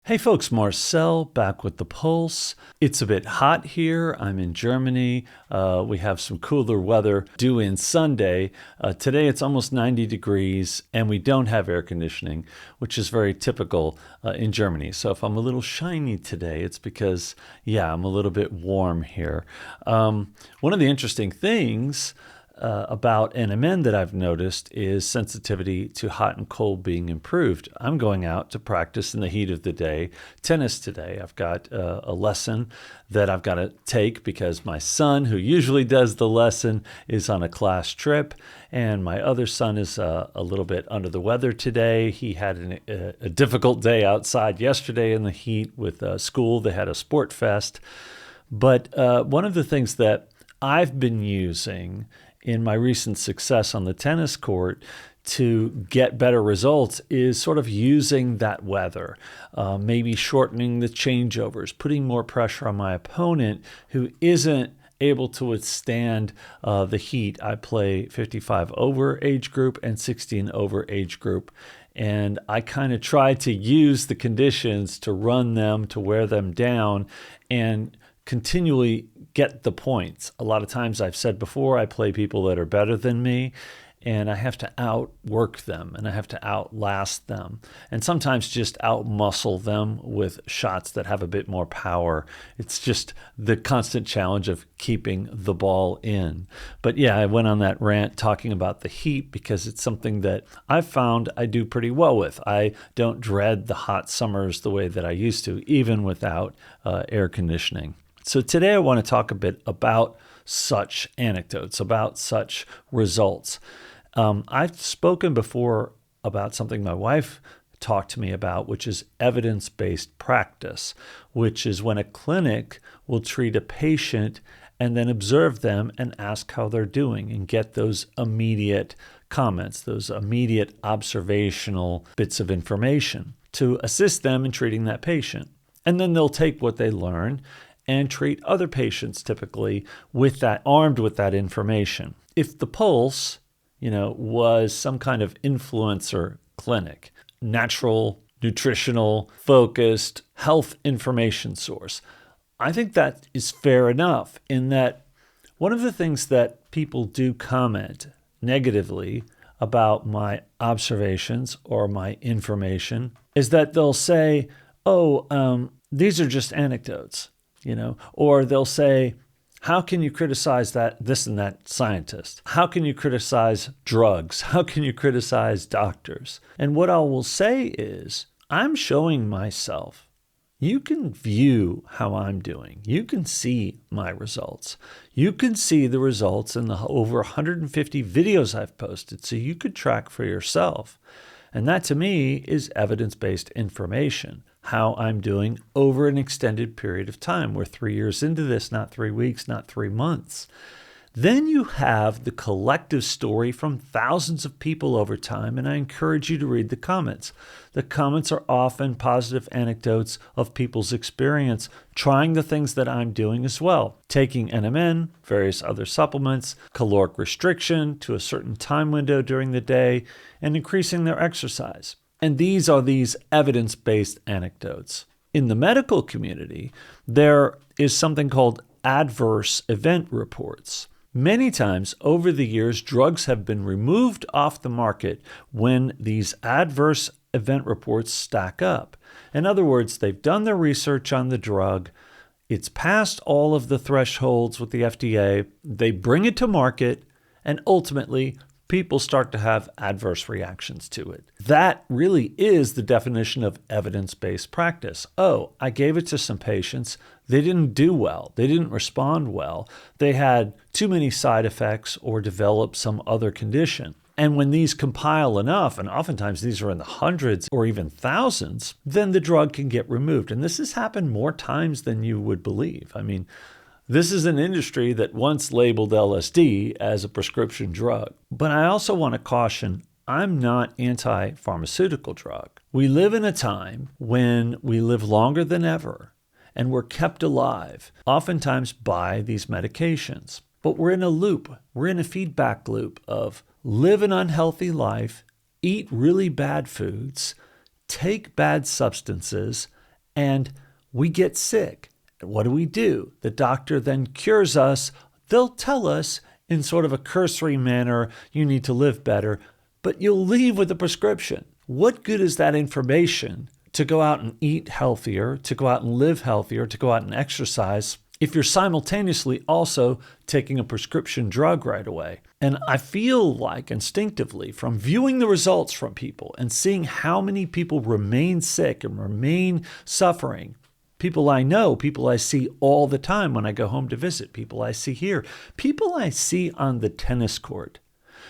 Hey folks, Marcel back with the Pulse. It's a bit hot here. I'm in Germany. We have some cooler weather due in Sunday. Today it's almost 90 degrees and we don't have air conditioning, which is very typical in Germany. So if I'm a little shiny today, it's because, I'm a little bit warm here. One of the interesting things about NMN that I've noticed is sensitivity to hot and cold being improved. I'm going out to practice in the heat of the day, tennis today. I've got a lesson that I've got to take because my son, who usually does the lesson, is on a class trip, and my other son is a little bit under the weather today. He had a difficult day outside yesterday in the heat with school. They had a sport fest. But one of the things that I've been using in my recent success on the tennis court to get better results is sort of using that weather, maybe shortening the changeovers, putting more pressure on my opponent who isn't able to withstand the heat. I play 55 over age group and 16 over age group. And I kind of try to use the conditions to run them, to wear them down, and continually get the points. A lot of times, I've said before, I play people that are better than me, and I have to outwork them, and I have to outlast them, and sometimes just outmuscle them with shots that have a bit more power. It's just the constant challenge of keeping the ball in. But I went on that rant talking about the heat because it's something that I've found I do pretty well with. I don't dread the hot summers the way that I used to, even without air conditioning. So today I want to talk a bit about such anecdotes, about such results. I've spoken before about something my wife talked to me about, which is evidence-based practice, which is when a clinic will treat a patient and then observe them and ask how they're doing and get those immediate comments, those immediate observational bits of information to assist them in treating that patient. And then they'll take what they learn and treat other patients typically with that, armed with that information. If the Pulse, was some kind of influencer clinic, natural, nutritional, focused health information source, I think that is fair enough in that one of the things that people do comment negatively about my observations or my information is that they'll say, these are just anecdotes. Or they'll say, how can you criticize this and that scientist? How can you criticize drugs? How can you criticize doctors? And what I will say is, I'm showing myself. You can view how I'm doing. You can see my results. You can see the results in the over 150 videos I've posted, so you could track for yourself. And that to me is evidence-based information, how I'm doing over an extended period of time. We're 3 years into this, not 3 weeks, not 3 months. Then you have the collective story from thousands of people over time, and I encourage you to read the comments. The comments are often positive anecdotes of people's experience trying the things that I'm doing as well. Taking NMN, various other supplements, caloric restriction to a certain time window during the day, and increasing their exercise. And these are evidence-based anecdotes. In the medical community, there is something called adverse event reports. Many times over the years, drugs have been removed off the market when these adverse event reports stack up. In other words, they've done their research on the drug. It's passed all of the thresholds with the FDA. They bring it to market, and ultimately, people start to have adverse reactions to it. That really is the definition of evidence-based practice. I gave it to some patients. They didn't do well. They didn't respond well. They had too many side effects or developed some other condition. And when these compile enough, and oftentimes these are in the hundreds or even thousands, then the drug can get removed. And this has happened more times than you would believe. This is an industry that once labeled LSD as a prescription drug. But I also want to caution, I'm not anti-pharmaceutical drug. We live in a time when we live longer than ever, and we're kept alive, oftentimes by these medications. But we're in a loop. We're in a feedback loop of live an unhealthy life, eat really bad foods, take bad substances, and we get sick. What do? The doctor then cures us. They'll tell us in sort of a cursory manner, you need to live better, but you'll leave with a prescription. What good is that information to go out and eat healthier, to go out and live healthier, to go out and exercise, if you're simultaneously also taking a prescription drug right away? And I feel like instinctively from viewing the results from people and seeing how many people remain sick and remain suffering, people I know, people I see all the time when I go home to visit, people I see here, people I see on the tennis court.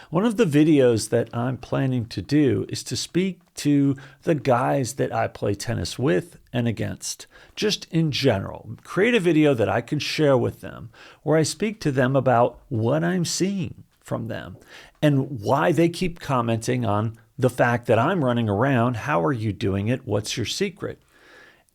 One of the videos that I'm planning to do is to speak to the guys that I play tennis with and against, just in general. Create a video that I can share with them where I speak to them about what I'm seeing from them and why they keep commenting on the fact that I'm running around. How are you doing it? What's your secret?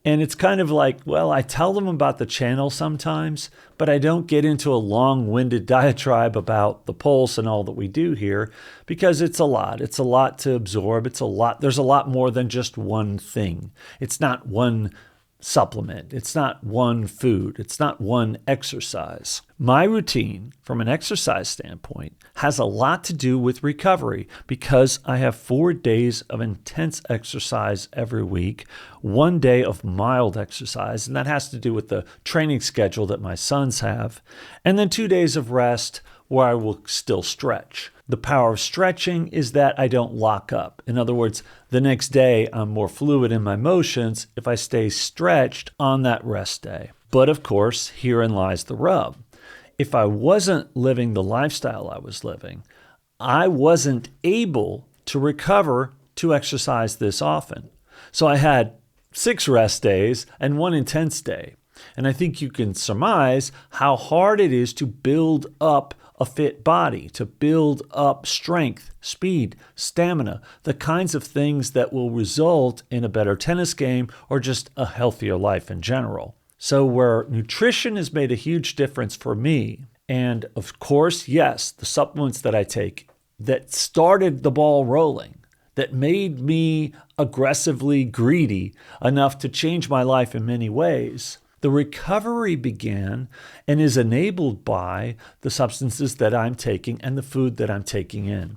And it's kind of like, well, I tell them about the channel sometimes, but I don't get into a long-winded diatribe about the pulse and all that we do here because it's a lot. It's a lot to absorb. It's a lot. There's a lot more than just one thing. It's not one supplement. It's not one food. It's not one exercise. My routine, from an exercise standpoint, has a lot to do with recovery because I have 4 days of intense exercise every week, 1 day of mild exercise, and that has to do with the training schedule that my sons have, and then 2 days of rest where I will still stretch. The power of stretching is that I don't lock up. In other words, the next day I'm more fluid in my motions if I stay stretched on that rest day. But of course, herein lies the rub. If I wasn't living the lifestyle I was living, I wasn't able to recover to exercise this often. So I had 6 rest days and 1 intense day. And I think you can surmise how hard it is to build up a fit body, to build up strength, speed, stamina, the kinds of things that will result in a better tennis game or just a healthier life in general. So where nutrition has made a huge difference for me, and of course, yes, the supplements that I take that started the ball rolling, that made me aggressively greedy enough to change my life in many ways, the recovery began and is enabled by the substances that I'm taking and the food that I'm taking in.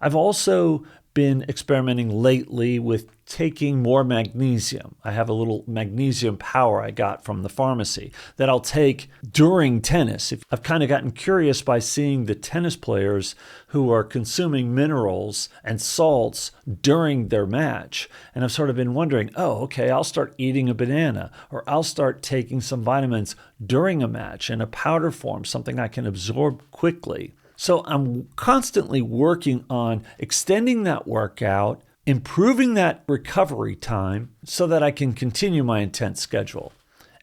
I've also been experimenting lately with taking more magnesium. I have a little magnesium powder I got from the pharmacy that I'll take during tennis. I've kind of gotten curious by seeing the tennis players who are consuming minerals and salts during their match. And I've sort of been wondering, I'll start eating a banana or I'll start taking some vitamins during a match in a powder form, something I can absorb quickly. So I'm constantly working on extending that workout, improving that recovery time so that I can continue my intense schedule.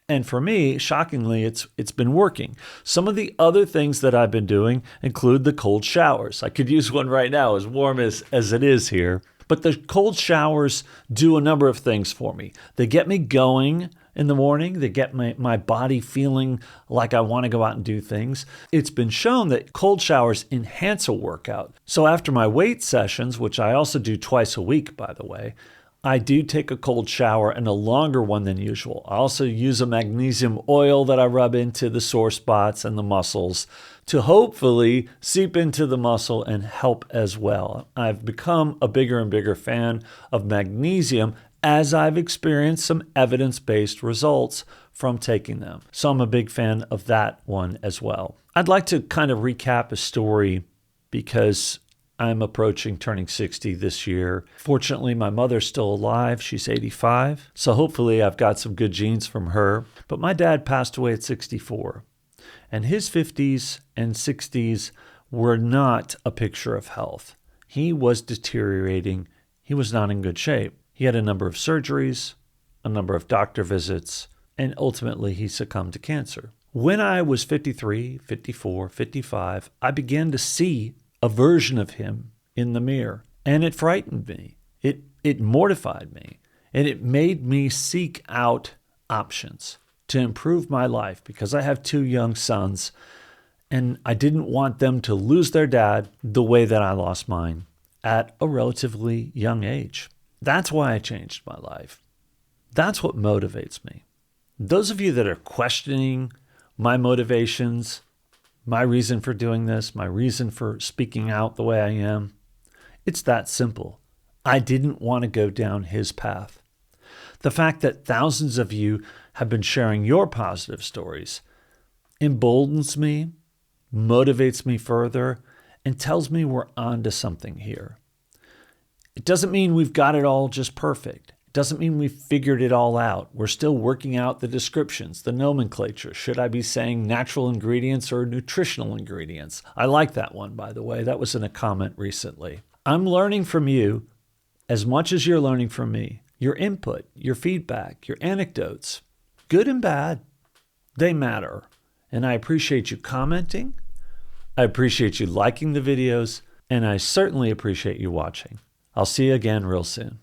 And for me, shockingly, it's been working. Some of the other things that I've been doing include the cold showers. I could use one right now, as warm as it is here. But the cold showers do a number of things for me. They get me going in the morning. They get my body feeling like I want to go out and do things. It's been shown that cold showers enhance a workout. So after my weight sessions, which I also do twice a week, by the way, I do take a cold shower and a longer one than usual. I also use a magnesium oil that I rub into the sore spots and the muscles to hopefully seep into the muscle and help as well. I've become a bigger and bigger fan of magnesium as I've experienced some evidence-based results from taking them. So I'm a big fan of that one as well. I'd like to kind of recap a story because I'm approaching turning 60 this year. Fortunately, my mother's still alive. She's 85. So hopefully I've got some good genes from her. But my dad passed away at 64. And his 50s and 60s were not a picture of health. He was deteriorating. He was not in good shape. He had a number of surgeries, a number of doctor visits, and ultimately he succumbed to cancer. When I was 53, 54, 55, I began to see a version of him in the mirror, and it frightened me. It mortified me, and it made me seek out options to improve my life because I have 2 young sons, and I didn't want them to lose their dad the way that I lost mine at a relatively young age. That's why I changed my life. That's what motivates me. Those of you that are questioning my motivations, my reason for doing this, my reason for speaking out the way I am, it's that simple. I didn't want to go down his path. The fact that thousands of you have been sharing your positive stories emboldens me, motivates me further, and tells me we're onto something here. It doesn't mean we've got it all just perfect. It doesn't mean we've figured it all out. We're still working out the descriptions, the nomenclature. Should I be saying natural ingredients or nutritional ingredients? I like that one, by the way. That was in a comment recently. I'm learning from you as much as you're learning from me. Your input, your feedback, your anecdotes, good and bad, they matter. And I appreciate you commenting. I appreciate you liking the videos. And I certainly appreciate you watching. I'll see you again real soon.